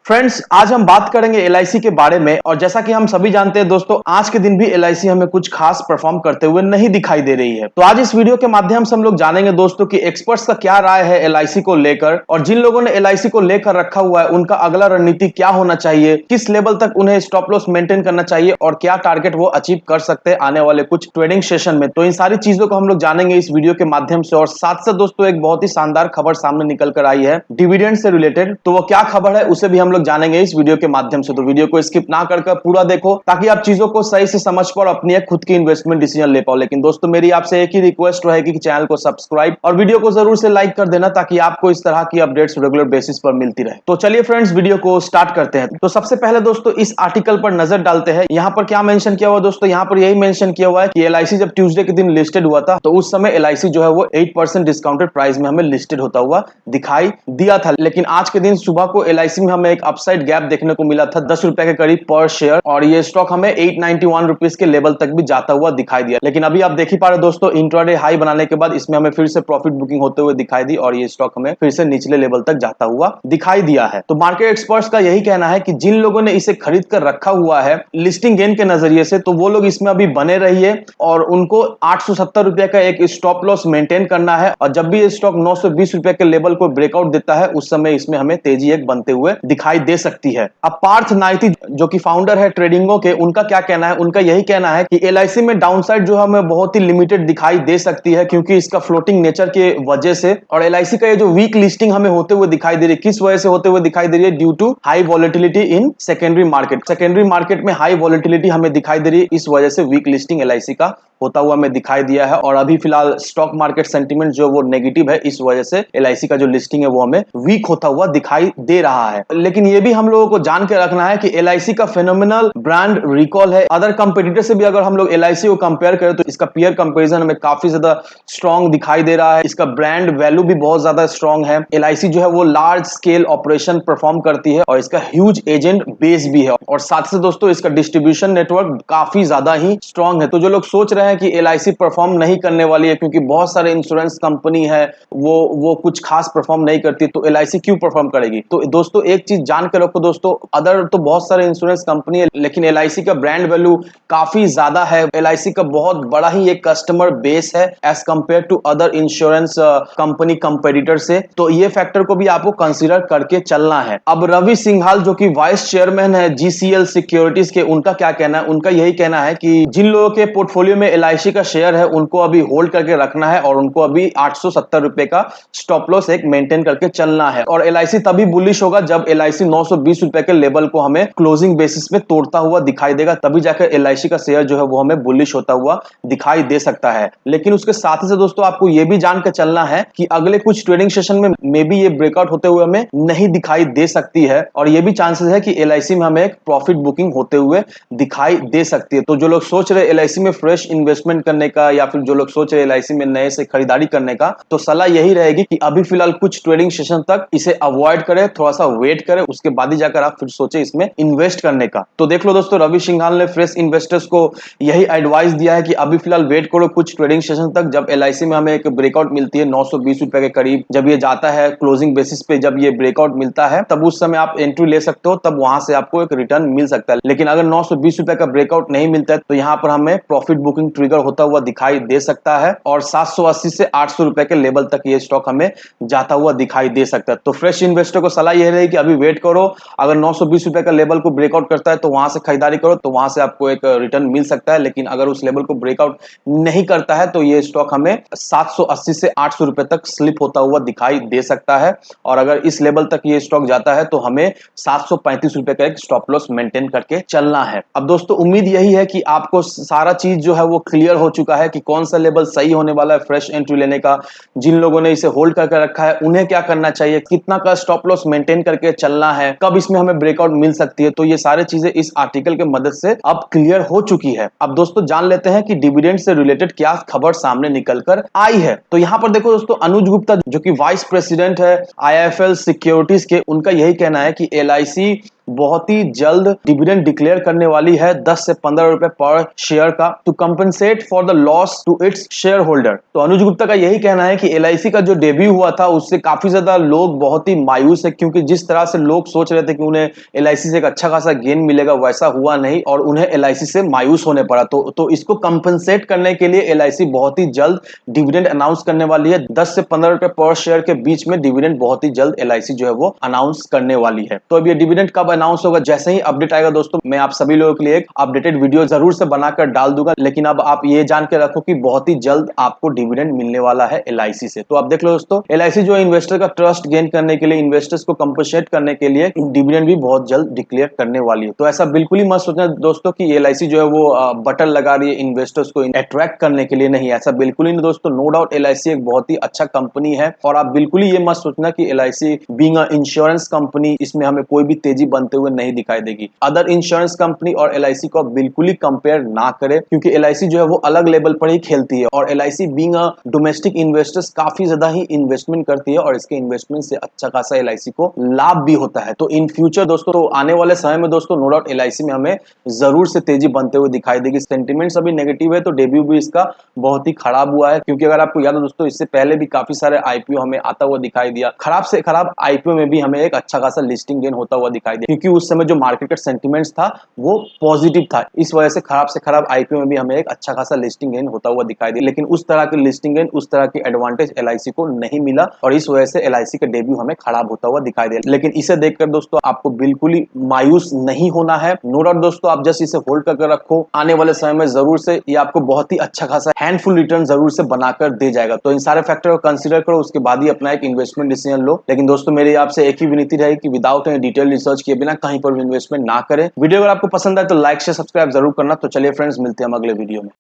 Friends, आज हम बात करेंगे एलआईसी के बारे में। और जैसा कि हम सभी जानते हैं दोस्तों, आज के दिन भी एलआईसी हमें कुछ खास परफॉर्म करते हुए नहीं दिखाई दे रही है। तो आज इस वीडियो के माध्यम से हम लोग जानेंगे दोस्तों कि एक्सपर्ट्स का क्या राय है एलआईसी को लेकर, और जिन लोगों ने एलआईसी को लेकर रखा हुआ है उनका अगला रणनीति क्या होना चाहिए, किस लेवल तक उन्हें स्टॉप लॉस मेंटेन करना चाहिए और क्या टारगेट वो अचीव कर सकते हैं आने वाले कुछ ट्रेडिंग सेशन में। तो इन सारी चीजों को हम लोग जानेंगे इस वीडियो के माध्यम से। और साथ साथ दोस्तों एक बहुत ही शानदार खबर सामने निकल कर आई है डिविडेंड से रिलेटेड। तो वो क्या खबर है उसे भी हम लोग जानेंगे इस वीडियो के माध्यम से। तो वीडियो को स्किप ना करके पूरा देखो ताकि आप चीजों को सही से समझ पाओ और अपनी एक खुद की इन्वेस्टमेंट डिसीजन ले पाओ। लेकिन दोस्तों मेरी आपसे एक ही रिक्वेस्ट रहेगी कि चैनल को सब्सक्राइब और वीडियो को जरूर से लाइक कर देना ताकि आपको इस तरह की अपडेट्स रेगुलर बेसिस पर मिलती रहे। तो चलिए फ्रेंड्स, वीडियो को स्टार्ट करते हैं। तो सबसे पहले दोस्तों इस आर्टिकल पर नजर डालते हैं। यहाँ पर क्या मेंशन किया हुआ दोस्तों, यहाँ पर यही मेंशन किया हुआ है कि एलआईसी जब ट्यूसडे के दिन लिस्टेड हुआ था तो उस समय एलआईसी जो है वो 8% डिस्काउंटेड प्राइस में हमें लिस्टेड होता हुआ दिखाई दिया था। लेकिन आज के दिन सुबह को एलआईसी में हमें एक अपसाइड गैप देखने को मिला था 10 रुपए के करीब पर शेयर, और ये स्टॉक हमें 891 रुपीज के लेवल तक भी जाता हुआ दिखाई दिया। लेकिन अभी आप देख ही पा रहे दोस्तों, इंट्राडे हाई बनाने के बाद इसमें हमें फिर से प्रॉफिट बुकिंग होते हुए दिखाई दी और ये स्टॉक हमें फिर से निचले लेवल तक जाता हुआ दिखाई दिया है। तो मार्केट एक्सपर्ट्स का यही कहना है कि जिन लोगों ने इसे खरीद कर रखा हुआ है लिस्टिंग गेन के नजरिए से, तो वो लोग इसमें अभी बने रहिए और उनको 870 रुपए का एक स्टॉप लॉस मेंटेन करना है। और जब भी ये स्टॉक 920 रुपए के लेवल को ब्रेकआउट देता है उस समय इसमें हमें तेजी एक बनते हुए दिखाई दे सकती है। अब पार्थ नाइती जो कि फाउंडर है ट्रेडिंगो के, उनका क्या कहना है? उनका यही कहना है कि एलआईसी में डाउनसाइड जो है हमें बहुत ही लिमिटेड दिखाई दे सकती है क्योंकि इसका फ्लोटिंग नेचर के वजह से। और एलआईसी का ये जो वीक लिस्टिंग हमें होते हुए दिखाई दे रही है, किस वजह से होते हुए दिखाई दे रही है? Due to high volatility in secondary market. Secondary market में हाई वॉलेटिलिटी हमें दिखाई दे रही है, इस वजह से वीक लिस्टिंग एलआईसी का होता हुआ हमें दिखाई दिया है। और अभी फिलहाल स्टॉक मार्केट सेंटीमेंट जो वो नेगेटिव है, इस वजह से एलआईसी का जो लिस्टिंग है वो हमें वीक होता हुआ दिखाई दे रहा है। लेकिन ये भी हम लोगों को जान के रखना है कि एलआईसी का फेनोमेनल ब्रांड रिकॉल है। अदर कंपटीटर से भी अगर हम लोग एलआईसी को कंपेयर करें तो इसका पीयर कंपैरिजन हमें काफी ज्यादा स्ट्रॉन्ग दिखाई दे रहा है। इसका ब्रांड वैल्यू भी बहुत ज्यादा स्ट्रॉन्ग है। एलआईसी जो है वो लार्ज स्केल ऑपरेशन परफॉर्म करती है और इसका ह्यूज एजेंट बेस भी है। और साथ से दोस्तों इसका डिस्ट्रीब्यूशन नेटवर्क काफी ज्यादा ही स्ट्रॉन्ग है। तो जो लोग सोच रहे हैं कि एलआईसी परफॉर्म नहीं करने वाली है क्योंकि बहुत सारे इंश्योरेंस कंपनी है वो कुछ खास परफॉर्म नहीं करती, तो एलआईसी क्यों परफॉर्म करेगी? तो दोस्तों एक चीज जान के रखो दोस्तों, अदर तो बहुत सारे इंश्योरेंस कंपनी है लेकिन एलआईसी का ब्रांड वैल्यू काफी ज्यादा है। एलआईसी का बहुत बड़ा ही एक कस्टमर बेस है as compare to other insurance company competitor से। तो ये फैक्टर को भी आपको कंसीडर करके चलना है। अब रवि सिंघाल जो कि वाइस चेयरमैन है जीसीएल सिक्योरिटीज के, उनका क्या कहना है? उनका यही कहना है कि जिन लोगों के पोर्टफोलियो में एलआईसी का शेयर है उनको अभी होल्ड करके रखना है और उनको अभी 870 रुपए का स्टॉप लॉस एक मेंटेन करके चलना है। और एलआईसी तभी बुलिश होगा जब एलआईसी 920 रुपए के लेवल को हमें क्लोजिंग बेसिस में तोड़ता हुआ दिखाई देगा, तभी जाकर एलआईसी का शेयर जो है वो हमें बुलिश होता हुआ दिखाई दे सकता है। लेकिन उसके साथ ही दोस्तों आपको यह भी जानकर चलना है कि अगले कुछ ट्रेडिंग सेशन में मे बी ये ब्रेकआउट होते हुए हमें नहीं दिखाई दे सकती है और ये भी चांसेस है कि एलआईसी में हमें एक प्रॉफिट बुकिंग होते हुए दिखाई दे सकती है। तो जो लोग सोच रहे एलआईसी में फ्रेश इन्वेस्टमेंट करने का या फिर जो लोग सोच रहे एलआईसी में नए से खरीदारी करने का, तो सलाह यही रहेगी कि अभी फिलहाल कुछ ट्रेडिंग सेशन तक इसे अवॉइड करें, थोड़ा सा वेट करें, उसके बाद ही जाकर आप फिर सोचे इसमें इन्वेस्ट करने का। तो देख लो दोस्तों, रवि सिंघाल ने फ्रेश इन्वेस्टर्स को यही एडवाइस दिया है कि अभी फिलहाल वेट करो कुछ ट्रेडिंग सेशन तक। जब एलआईसी में हमें एक ब्रेकआउट मिलती है 920 रुपए के करीब, जब ये जाता है क्लोजिंग बेसिस पे, जब ये ब्रेकआउट मिलता है तब उस समय आप एंट्री ले सकते हो, तब वहां से आपको एक रिटर्न मिल सकता है। लेकिन अगर 920 रुपए का ब्रेकआउट नहीं मिलता है तो यहाँ पर हमें प्रॉफिट बुकिंग ट्रिगर होता हुआ दिखाई दे सकता है और 780 से 800 रुपए के लेवल तक ये स्टॉक हमें जाता हुआ दिखाई दे सकता है। तो फ्रेश इन्वेस्टर को सलाह यह रहेगी कि अभी वेट करो, अगर 920 रुपए का लेवल को ब्रेकआउट करता है तो वहां से खरीदारी करो, तो वहां से आपको एक रिटर्न मिल सकता है। लेकिन अगर उस लेवल को ब्रेकआउट नहीं करता है तो ये स्टॉक हमें 780 से 800 रुपए तक स्लिप होता हुआ दिखाई दे सकता है। और अगर इस लेवल तक ये स्टॉक जाता है तो हमें 735 रुपए का एक स्टॉप लॉस मेंटेन करके चलना है। अब दोस्तों उम्मीद यही है कि आपको सारा चीज जो है वो क्लियर हो चुका है कि कौन सा लेवल सही होने वाला है फ्रेश एंट्री लेने का, जिन लोगों ने इसे होल्ड करके रखा है उन्हें क्या करना चाहिए, कितना का स्टॉप लॉस मेंटेन करके चलना है, कब इसमें हमें ब्रेकआउट मिल सकती है। तो ये सारी चीजें इस आर्टिकल के मदद से अब क्लियर हो चुकी है। अब दोस्तों जान लेते हैं कि डिविडेंड से रिलेटेड क्या खबर सामने निकल कर आई है। तो यहां पर देखो दोस्तों, अनुज गुप्ता जो कि वाइस प्रेसिडेंट है आईआईएफएल सिक्योरिटीज के, उनका यही कहना है कि एलआईसी बहुत ही जल्द डिविडेंड डिक्लेयर करने वाली है 10 से 15 रुपए पर शेयर का, to compensate for the loss to its share holder. तो अनुज गुप्ता का यही कहना है कि एलआईसी का जो डेब्यू हुआ था उससे काफी ज्यादा लोग बहुत ही मायूस है, क्योंकि जिस तरह से लोग सोच रहे थे कि उन्हें एलआईसी से एक अच्छा खासा गेन मिलेगा वैसा हुआ नहीं और उन्हें एलआईसी से मायूस होने पड़ा। तो इसको कंपनसेट करने के लिए एलआईसी बहुत ही जल्द डिविडेंड अनाउंस करने वाली है। 10 से 15 रुपए पर शेयर के बीच में डिविडेंड बहुत ही जल्द एलआईसी जो है वो अनाउंस करने वाली है। तो अब ये डिविडेंड कब अनाउंस होगा, जैसे ही अपडेट आएगा दोस्तों मैं आप सभी लोगों के लिए एक अपडेटेड वीडियो जरूर से बनाकर डाल दूंगा। लेकिन अब आप ये जान के रखो कि बहुत ही जल्द आपको डिविडेंड मिलने वाला है एलआईसी से। तो आप देख लो दोस्तों, एलआईसी जो है इन्वेस्टर का ट्रस्ट गेन करने के लिए, इन्वेस्टर्स को कंपनसेट करने के लिए डिविडेंड भी बहुत जल्द डिक्लेयर करने वाली है। तो ऐसा बिल्कुल ही मत सोचना दोस्तों कि एलआईसी जो है वो बटन लगा रही है इन्वेस्टर्स को अट्रैक्ट करने के लिए, नहीं, ऐसा बिल्कुल ही नहीं दोस्तों। नो डाउट एलआईसी एक बहुत ही अच्छा कंपनी है और आप बिल्कुल ही ये मत सोचना कि LIC being a insurance company इसमें हमें कोई भी तेजी बनते हुए नहीं दिखाई देगी। अदर इंश्योरेंस कंपनी और एलआईसी को बिल्कुल ही कंपेयर ना करें, क्योंकि एलआईसी जो है वो अलग लेवल पर ही खेलती है और LIC being a domestic investors काफी ज्यादा ही इन्वेस्टमेंट करती है और इसके इन्वेस्टमेंट से अच्छा खासा एलआईसी को लाभ भी होता है। तो इन फ्यूचर दोस्तों, तो आने वाले समय में दोस्तों नो डाउट एलआईसी में हमें जरूर से तेजी बनते हुए दिखाई देगी। सेंटिमेंट्स अभी नेगेटिव है तो डेब्यू भी इसका बहुत ही खराब हुआ है, क्योंकि अगर आपको याद है दोस्तों इससे पहले भी काफी सारे आईपीओ हमें आता हुआ दिखाई दिया। खराब से खराब आईपीओ में भी हमें एक अच्छा खासा लिस्टिंग गेन होता हुआ दिखाई दिया, क्योंकि उस समय जो मार्केट का सेंटिमेंट्स था वो पॉजिटिव था। इस वजह से खराब आईपीओ में भी हमें एक अच्छा खासा लिस्टिंग गेन होता हुआ दिखाई दिया। लेकिन उस तरह की लिस्टिंग गेन, उस तरह की एडवांटेज एलआईसी को नहीं मिला और इस वजह से एलआईसी का डेब्यू हमें खराब होता हुआ दिखाई दिया। लेकिन इसे देखकर दोस्तों आपको बिल्कुल ही मायूस नहीं होना है। नो डाउट दोस्तों, आप जस्ट इसे होल्ड करके रखो, आने वाले समय में जरूर से ये आपको बहुत ही अच्छा खासा हैंडफुल रिटर्न जरूर से बनाकर दे जाएगा। तो इन सारे फैक्टर को कंसीडर करो, उसके बाद ही अपना एक इन्वेस्टमेंट डिसीजन लो। लेकिन दोस्तों मेरी आपसे एक ही विनती रहेगी कि विदाउट एनी डिटेल रिसर्च किए बिना कहीं पर भी इन्वेस्टमेंट ना करें। वीडियो अगर आपको पसंद आए तो लाइक शेयर सब्सक्राइब जरूर करना। तो चलिए फ्रेंड्स, मिलते हैं हम अगले वीडियो में।